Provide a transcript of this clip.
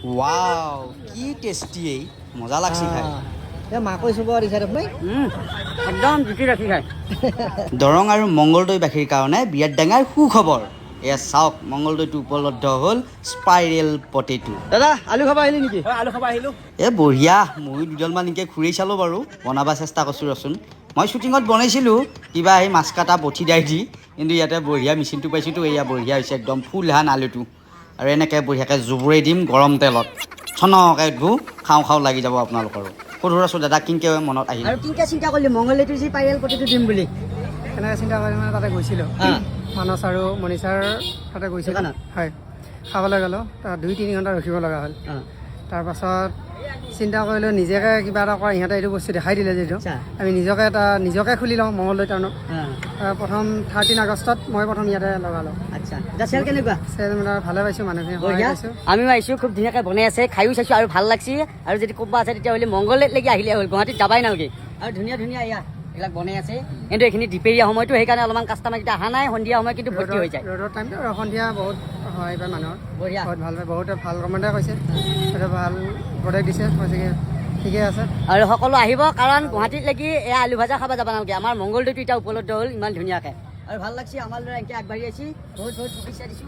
wow কি tasty এই মজা লাগছে খাই মাকৈ চুব দিছে আপুনি একদম জুতি ৰাখি খায় দৰং আৰু মংগলদৈ বাসীৰ কাৰণে বিৰাট ডাঙৰ সুখবৰ এয়া চাওক মংগলদৈটো উপলব্ধ হ'ল স্পাইৰেল পটেটো দাদা আলু খাব আহিলি নেকি আলু খাব আহিলোঁ এ বঢ়িয়া ময়ো দুডালমান এনেকৈ খুৰি চালোঁ বাৰু বনাব চেষ্টা কৰিছোঁ ৰচোন মই শ্বুটিঙত বনাইছিলোঁ কিবা সেই মাছ কাটা বঠি দাই দি কিন্তু ইয়াতে বঢ়িয়া মেচিনটো পাইছোঁতো এয়া বঢ়িয়া হৈছে একদম ফুল হান আলুটো আৰু এনেকৈ বঢ়িয়াকৈ জুবুৰাই দিম গৰম তেলত চনকৈ ধু খাওঁ খাওঁ লাগি যাব আপোনালোকৰো সৰু আছোঁ দাদা কিনকৈ মনত আহিল আৰু কিনকে চিন্তা কৰিলি মংগলদৈটো যি পাইৰেল পটেটো দিম বুলি এনেকৈ চিন্তা কৰি মানে তাতে গৈছিলোঁ মানস আৰু মণিষাৰ তাতে গৈছিলোঁ হয় খাবলৈ গ'লোঁ তাত 2-3 ঘণ্টা ৰখিব লগা হ'ল তাৰপাছত চিন্তা কৰিলোঁ নিজকে কিবা এটা কৰা ইহঁতে এইটো বস্তু দেখাই দিলে যিহেতু আমি নিজকে খুলি লওঁ মংগলদৈ টাউনত প্ৰথম 13 আগষ্টত মই প্ৰথম ইয়াতে লগালোঁ আচ্ছা চেল কেনেকুৱা চেল মানে ভালে পাইছোঁ মানুহখিনি সহায় পাইছোঁ আমিও আহিছোঁ খুব ধুনীয়াকৈ বনাই আছে খায়ো চাইছোঁ আৰু ভাল লাগছে আৰু যদি ক'ৰবাত আছে তেতিয়াহ'লে মংগলদৈলৈকে আহিলে হ'ল গুৱাহাটীত যাবাই নালাগে আৰু ধুনীয়া ধুনীয়া এয়া এইবিলাক বনাই আছে কিন্তু এইখিনি দুপৰীয়া সময়টো সেইকাৰণে অলপমান কাষ্টমাৰকেইটা অহা নাই সন্ধিয়া সময় কিন্তু ভৰ্তি হৈ যায় ৰ'দৰ টাইমটো সন্ধিয়া বহুত সহায় পায় মানুহৰ বঢ়িয়া বহুত ভাল পায় বহুতে ভাল কমেণ্টে কৈছে সেইটো ভাল প্ৰডাক্ট দিছে কৈছে কি ঠিকে আছে আৰু সকলো আহিব কাৰণ গুৱাহাটীলৈকে এয়া আলু ভাজা খাব যাব নালাগে আমাৰ মংগলদৈটো এতিয়া উপলব্ধ হ'ল ইমান ধুনীয়াকৈ আৰু ভাল লাগছে আমাৰ ল'ৰা এনেকৈ আগবাঢ়ি আহিছে বহুত বহুত শুভেচ্ছা দিছোঁ